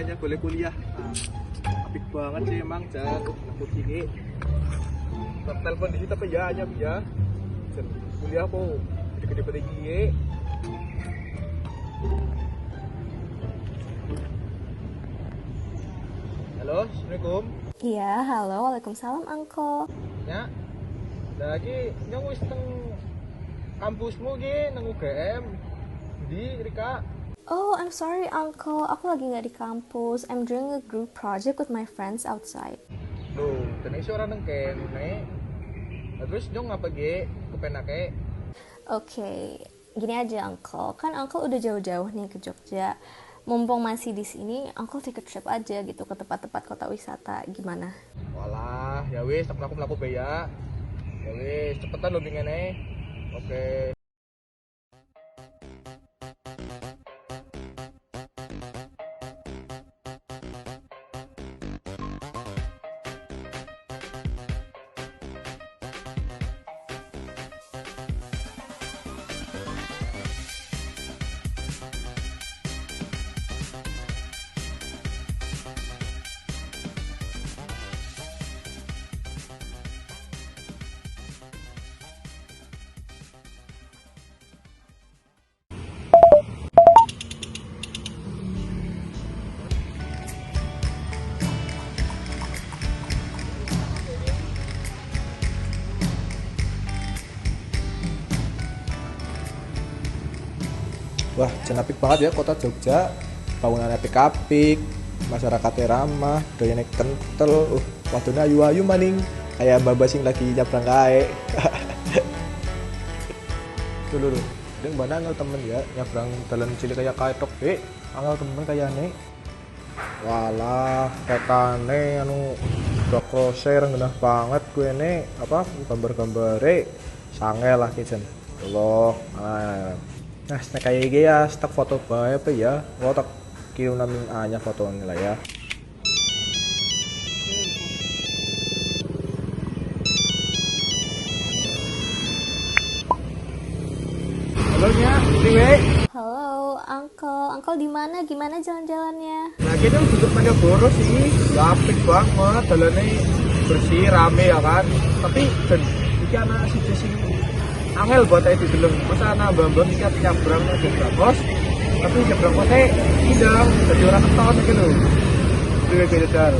makanya boleh kuliah. Apik banget sih emang, Cak. Aku gini. Telepon di situ apa ya, aja ya. Kuliah po, gede-gede pada gini. Halo, Assalamualaikum. Iya, halo, waalaikumsalam, Uncle. Ya, lagi nyong wis teng kampusmu ki nang UGM. Di Rika. Oh, I'm sorry, Uncle. Aku lagi nggak di kampus. I'm doing a group project with my friends outside. Loh, tadi seorang nang kene. Terus nyong ngapa ge kepenake? Oke, gini aja, Uncle. Kan Uncle udah jauh-jauh nih ke Jogja. Mumpung masih di sini, Uncle take a trip aja gitu ke tempat-tempat kota wisata. Gimana? Walah, ya wis, tak mlaku-mlaku be ya. Ya wis, cepetan lo ngene. Oke. Wah, jan apik banget ya kota Jogja. Bangunannya apik-apik, masyarakatnya ramah, dayane kental. Wadone ayu-ayu maning. Kayak mbak sing lagi nyabrang kae. Dulu. Deng mana angel temen ya nyabrang dalan cilik kayak kae tok, Dek. Angel temen kayane. Walah, tekane anu udah crosshair genah banget gue nih apa gambar-gambare sange lah kijen. Allah. Nah, snack kayak gini ya, stak foto bae apa ya? Gua tak kirim namin anya foto ini lah ya. Halo nya, Priwe. Halo, Uncle. Uncle di mana? Gimana jalan-jalannya? Nah, kita duduk Malioboro sih. Ya, apik banget, jalannya bersih, rame ya kan. Tapi dan iki ana sing angel buat ae dideleng. Masa ana mbak-mbak iki nyabrang ke Bros. Tapi nyabrang kok tidak jadi orang keton iki lho. Priwe bedal.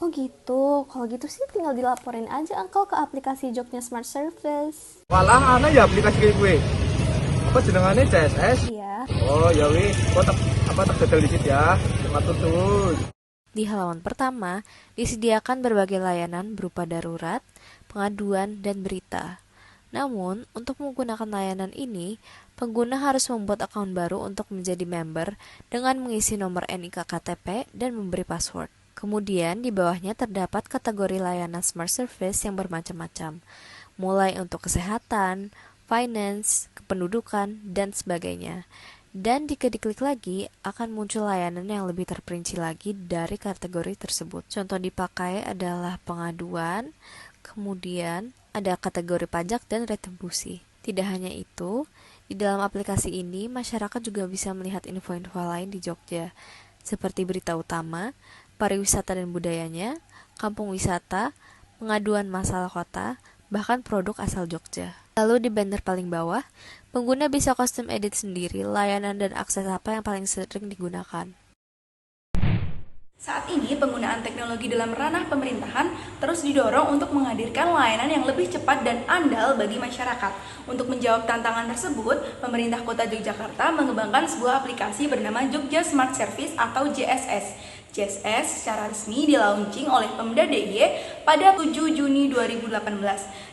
Oh gitu. Kalau gitu sih tinggal dilaporin aja, Uncle, ke aplikasi Jogja Smart Service. Walah ana ya aplikasi kayak gue. Apa jenengannya CSS? Iya. Oh ya wis, kok tak detail di situ ya. Matur suwun. Di halaman pertama, disediakan berbagai layanan berupa darurat, pengaduan, dan berita. Namun, untuk menggunakan layanan ini, pengguna harus membuat akun baru untuk menjadi member dengan mengisi nomor NIK KTP dan memberi password. Kemudian, di bawahnya terdapat kategori layanan smart service yang bermacam-macam, mulai untuk kesehatan, finance, kependudukan, dan sebagainya. Dan jika diklik lagi, akan muncul layanan yang lebih terperinci lagi dari kategori tersebut. Contoh dipakai adalah pengaduan, kemudian ada kategori pajak dan retribusi. Tidak hanya itu, di dalam aplikasi ini, masyarakat juga bisa melihat info-info lain di Jogja, seperti berita utama, pariwisata dan budayanya, kampung wisata, pengaduan masalah kota, bahkan produk asal Jogja. Lalu di banner paling bawah, pengguna bisa custom edit sendiri layanan dan akses apa yang paling sering digunakan. Saat ini, penggunaan teknologi dalam ranah pemerintahan terus didorong untuk menghadirkan layanan yang lebih cepat dan andal bagi masyarakat. Untuk menjawab tantangan tersebut, pemerintah Kota Yogyakarta mengembangkan sebuah aplikasi bernama Jogja Smart Service atau JSS. JSS secara resmi dilaunching oleh Pemda DIY pada 7 Juni 2018.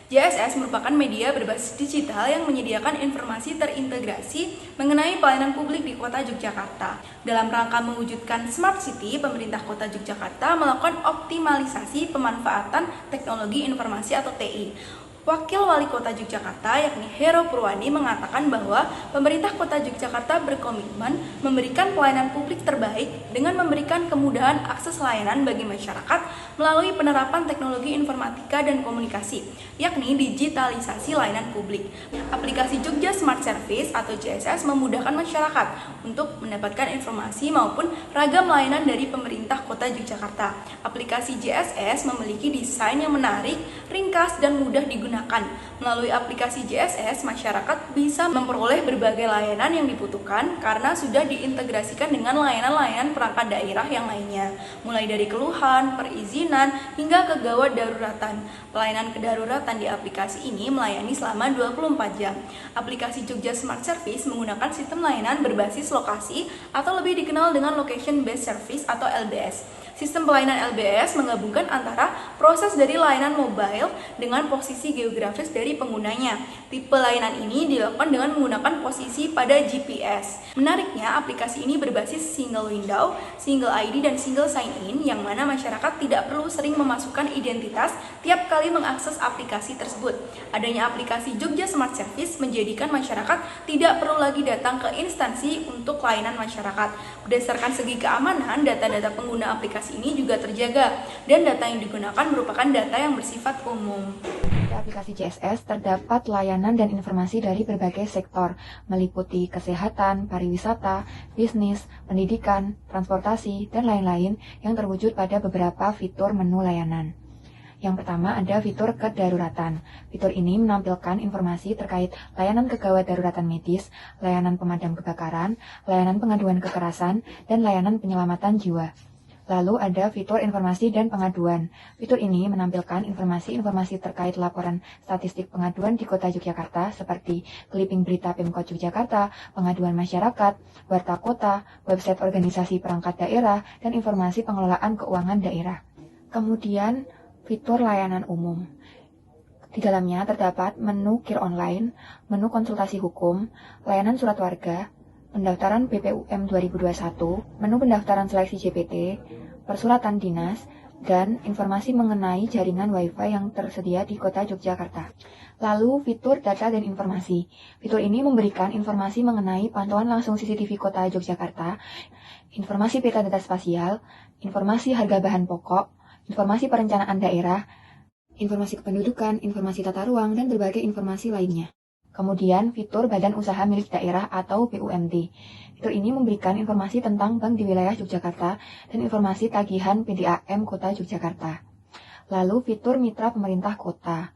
JSS merupakan media berbasis digital yang menyediakan informasi terintegrasi mengenai pelayanan publik di Kota Yogyakarta. Dalam rangka mewujudkan Smart City, pemerintah Kota Yogyakarta melakukan optimalisasi pemanfaatan teknologi informasi atau TI. Wakil Wali Kota Yogyakarta yakni Hero Purwadi mengatakan bahwa pemerintah Kota Yogyakarta berkomitmen memberikan pelayanan publik terbaik dengan memberikan kemudahan akses layanan bagi masyarakat melalui penerapan teknologi informatika dan komunikasi, yakni digitalisasi layanan publik. Aplikasi Jogja Smart Service atau JSS memudahkan masyarakat untuk mendapatkan informasi maupun ragam layanan dari pemerintah Kota Yogyakarta. Aplikasi JSS memiliki desain yang menarik, ringkas, dan mudah digunakan. Melalui aplikasi JSS, masyarakat bisa memperoleh berbagai layanan yang dibutuhkan karena sudah diintegrasikan dengan layanan-layanan perangkat daerah yang lainnya, mulai dari keluhan, perizinan, hingga kegawat daruratan. Pelayanan kedaruratan di aplikasi ini melayani selama 24 jam. Aplikasi Jogja Smart Service menggunakan sistem layanan berbasis lokasi atau lebih dikenal dengan Location Based Service atau LBS. Sistem pelayanan LBS menggabungkan antara proses dari layanan mobile dengan posisi geografis dari penggunanya. Tipe layanan ini dilakukan dengan menggunakan posisi pada GPS. Menariknya, aplikasi ini berbasis single window, single ID, dan single sign-in, yang mana masyarakat tidak perlu sering memasukkan identitas tiap kali mengakses aplikasi tersebut. Adanya aplikasi Jogja Smart Service menjadikan masyarakat tidak perlu lagi datang ke instansi untuk layanan masyarakat. Berdasarkan segi keamanan, data-data pengguna aplikasi ini juga terjaga, dan data yang digunakan merupakan data yang bersifat umum. Di aplikasi JSS terdapat layanan dan informasi dari berbagai sektor, meliputi kesehatan, pariwisata, bisnis, pendidikan, transportasi, dan lain-lain yang terwujud pada beberapa fitur menu layanan. Yang pertama ada fitur kedaruratan. Fitur ini menampilkan informasi terkait layanan kegawat daruratan medis, layanan pemadam kebakaran, layanan pengaduan kekerasan, dan layanan penyelamatan jiwa. Lalu ada fitur informasi dan pengaduan. Fitur ini menampilkan informasi-informasi terkait laporan statistik pengaduan di Kota Yogyakarta seperti clipping berita Pemkot Yogyakarta, pengaduan masyarakat, warta kota, website organisasi perangkat daerah, dan informasi pengelolaan keuangan daerah. Kemudian fitur layanan umum. Di dalamnya terdapat menu KIR online, menu konsultasi hukum, layanan surat warga, pendaftaran BPUM 2021, menu pendaftaran seleksi JPT, persuratan dinas, dan informasi mengenai jaringan Wi-Fi yang tersedia di Kota Yogyakarta. Lalu fitur data dan informasi. Fitur ini memberikan informasi mengenai pantauan langsung CCTV Kota Yogyakarta, informasi peta data spasial, informasi harga bahan pokok, informasi perencanaan daerah, informasi kependudukan, informasi tata ruang, dan berbagai informasi lainnya. Kemudian fitur Badan Usaha Milik Daerah atau BUMD. Fitur ini memberikan informasi tentang bank di wilayah Yogyakarta dan informasi tagihan PDAM Kota Yogyakarta. Lalu fitur Mitra Pemerintah Kota.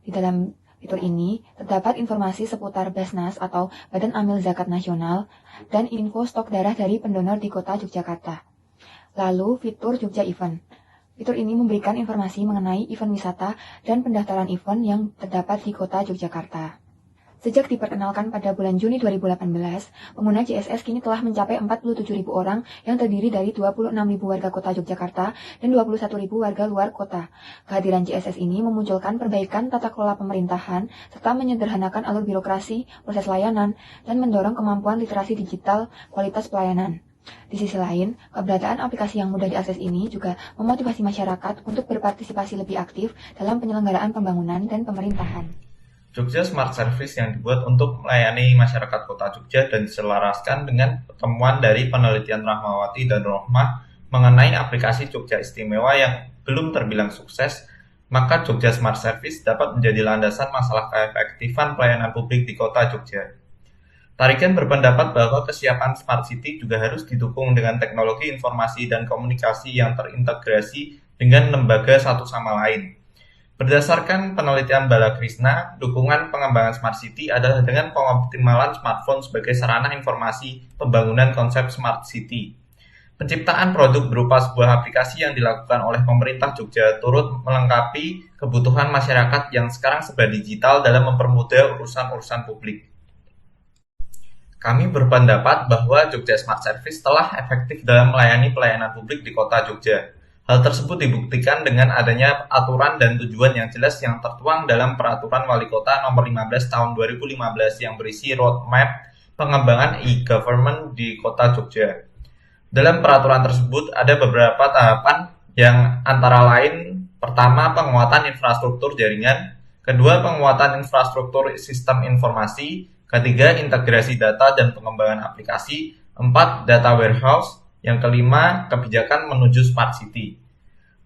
Di dalam fitur ini terdapat informasi seputar Basnas atau Badan Amil Zakat Nasional dan info stok darah dari pendonor di Kota Yogyakarta. Lalu fitur Jogja Event. Fitur ini memberikan informasi mengenai event wisata dan pendaftaran event yang terdapat di Kota Yogyakarta. Sejak diperkenalkan pada bulan Juni 2018, pengguna JSS kini telah mencapai 47.000 orang yang terdiri dari 26.000 warga Kota Yogyakarta dan 21.000 warga luar kota. Kehadiran JSS ini memunculkan perbaikan tata kelola pemerintahan serta menyederhanakan alur birokrasi, proses layanan, dan mendorong kemampuan literasi digital kualitas pelayanan. Di sisi lain, keberadaan aplikasi yang mudah diakses ini juga memotivasi masyarakat untuk berpartisipasi lebih aktif dalam penyelenggaraan pembangunan dan pemerintahan. Jogja Smart Service yang dibuat untuk melayani masyarakat Kota Jogja dan diselaraskan dengan pertemuan dari penelitian Rahmawati dan Rohmah mengenai aplikasi Jogja Istimewa yang belum terbilang sukses, maka Jogja Smart Service dapat menjadi landasan masalah keefektifan pelayanan publik di Kota Jogja. Tarigan berpendapat bahwa kesiapan Smart City juga harus didukung dengan teknologi informasi dan komunikasi yang terintegrasi dengan lembaga satu sama lain. Berdasarkan penelitian Balakrishna, dukungan pengembangan Smart City adalah dengan pengoptimalan smartphone sebagai sarana informasi pembangunan konsep Smart City. Penciptaan produk berupa sebuah aplikasi yang dilakukan oleh pemerintah Jogja turut melengkapi kebutuhan masyarakat yang sekarang serba digital dalam mempermudah urusan-urusan publik. Kami berpendapat bahwa Jogja Smart Service telah efektif dalam melayani pelayanan publik di Kota Jogja. Hal tersebut dibuktikan dengan adanya aturan dan tujuan yang jelas yang tertuang dalam Peraturan Wali Kota Nomor 15 Tahun 2015 yang berisi roadmap pengembangan e-government di Kota Jogja. Dalam peraturan tersebut ada beberapa tahapan yang antara lain pertama penguatan infrastruktur jaringan, Kedua, penguatan infrastruktur sistem informasi. Ketiga, integrasi data dan pengembangan aplikasi. 4, data warehouse. Yang kelima, kebijakan menuju smart city.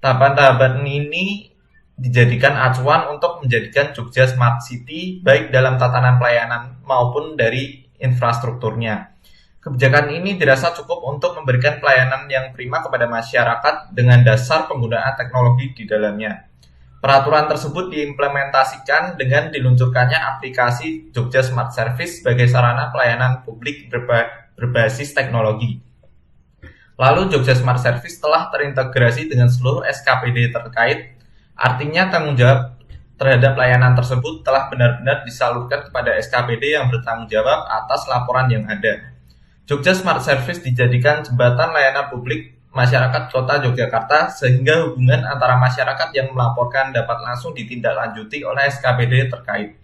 Tahapan-tahapan ini dijadikan acuan untuk menjadikan Jogja Smart City baik dalam tatanan pelayanan maupun dari infrastrukturnya. Kebijakan ini dirasa cukup untuk memberikan pelayanan yang prima kepada masyarakat dengan dasar penggunaan teknologi di dalamnya. Peraturan tersebut diimplementasikan dengan diluncurkannya aplikasi Jogja Smart Service sebagai sarana pelayanan publik berbasis teknologi. Lalu Jogja Smart Service telah terintegrasi dengan seluruh SKPD terkait, artinya tanggung jawab terhadap layanan tersebut telah benar-benar disalurkan kepada SKPD yang bertanggung jawab atas laporan yang ada. Jogja Smart Service dijadikan jembatan layanan publik masyarakat Kota Yogyakarta sehingga hubungan antara masyarakat yang melaporkan dapat langsung ditindaklanjuti oleh SKPD terkait.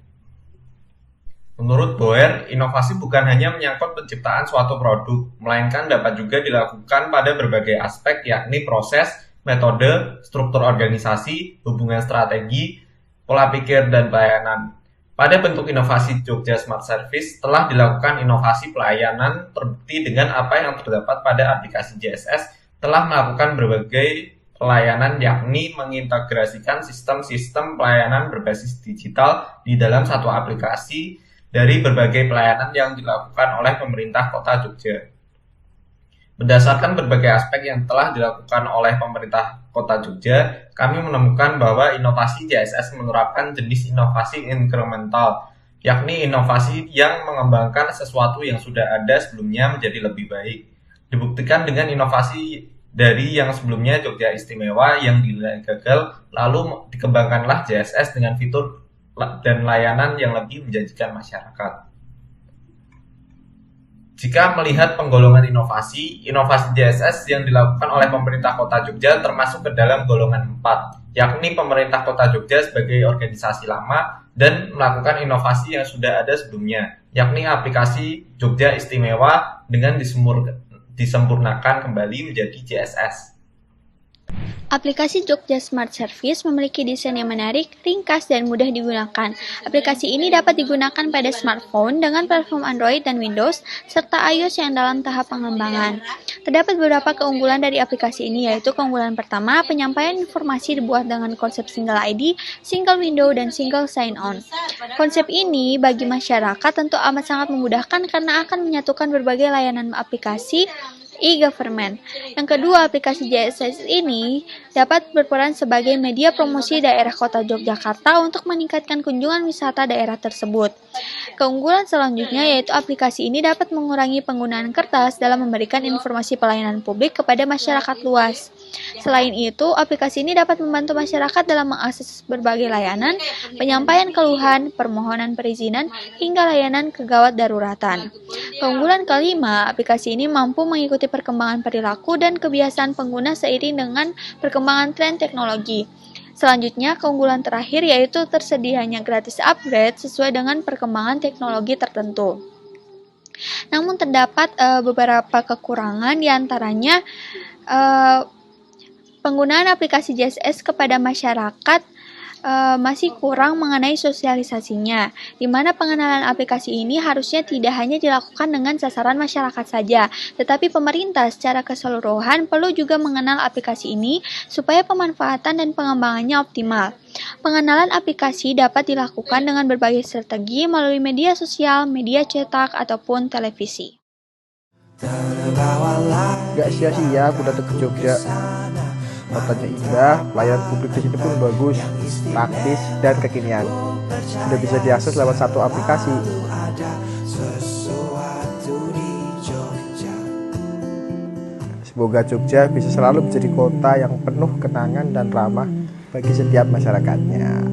Menurut Boer, inovasi bukan hanya menyangkut penciptaan suatu produk, melainkan dapat juga dilakukan pada berbagai aspek yakni proses, metode, struktur organisasi, hubungan strategi, pola pikir, dan pelayanan. Pada bentuk inovasi Jogja Smart Service telah dilakukan inovasi pelayanan terbukti dengan apa yang terdapat pada aplikasi JSS telah melakukan berbagai pelayanan yakni mengintegrasikan sistem-sistem pelayanan berbasis digital di dalam satu aplikasi dari berbagai pelayanan yang dilakukan oleh pemerintah Kota Jogja. Berdasarkan berbagai aspek yang telah dilakukan oleh pemerintah Kota Jogja, kami menemukan bahwa inovasi JSS menerapkan jenis inovasi inkremental, yakni inovasi yang mengembangkan sesuatu yang sudah ada sebelumnya menjadi lebih baik. Dibuktikan dengan inovasi dari yang sebelumnya Jogja Istimewa yang dinilai gagal, lalu dikembangkanlah JSS dengan fitur dan layanan yang lebih menjanjikan masyarakat. Jika melihat penggolongan inovasi JSS yang dilakukan oleh pemerintah Kota Jogja termasuk ke dalam golongan 4, yakni pemerintah Kota Jogja sebagai organisasi lama dan melakukan inovasi yang sudah ada sebelumnya, yakni aplikasi Jogja Istimewa dengan disempurnakan kembali menjadi JSS. Aplikasi Jogja Smart Service memiliki desain yang menarik, ringkas, dan mudah digunakan. Aplikasi ini dapat digunakan pada smartphone dengan platform Android dan Windows, serta iOS yang dalam tahap pengembangan. Terdapat beberapa keunggulan dari aplikasi ini, yaitu keunggulan pertama, penyampaian informasi dibuat dengan konsep single ID, single window, dan single sign-on. Konsep ini bagi masyarakat tentu amat sangat memudahkan karena akan menyatukan berbagai layanan aplikasi e-government. Yang kedua, aplikasi JSS ini dapat berperan sebagai media promosi daerah Kota Yogyakarta untuk meningkatkan kunjungan wisata daerah tersebut. Keunggulan selanjutnya yaitu aplikasi ini dapat mengurangi penggunaan kertas dalam memberikan informasi pelayanan publik kepada masyarakat luas. Selain itu, aplikasi ini dapat membantu masyarakat dalam mengakses berbagai layanan, penyampaian keluhan, permohonan perizinan, hingga layanan kegawat daruratan. Keunggulan kelima, aplikasi ini mampu mengikuti perkembangan perilaku dan kebiasaan pengguna seiring dengan perkembangan tren teknologi. Selanjutnya, keunggulan terakhir yaitu tersedianya gratis upgrade sesuai dengan perkembangan teknologi tertentu. Namun terdapat beberapa kekurangan, diantaranya penggunaan aplikasi JSS kepada masyarakat masih kurang mengenai sosialisasinya, di mana pengenalan aplikasi ini harusnya tidak hanya dilakukan dengan sasaran masyarakat saja, tetapi pemerintah secara keseluruhan perlu juga mengenal aplikasi ini supaya pemanfaatan dan pengembangannya optimal. Pengenalan aplikasi dapat dilakukan dengan berbagai strategi melalui media sosial, media cetak, ataupun televisi. Gak sia-sia aku datang ke Jogja. Kotanya indah, pelayanan publik di sini pun bagus, praktis, dan kekinian. Sudah bisa diakses lewat satu aplikasi. Semoga Jogja bisa selalu menjadi kota yang penuh kenangan dan ramah bagi setiap masyarakatnya.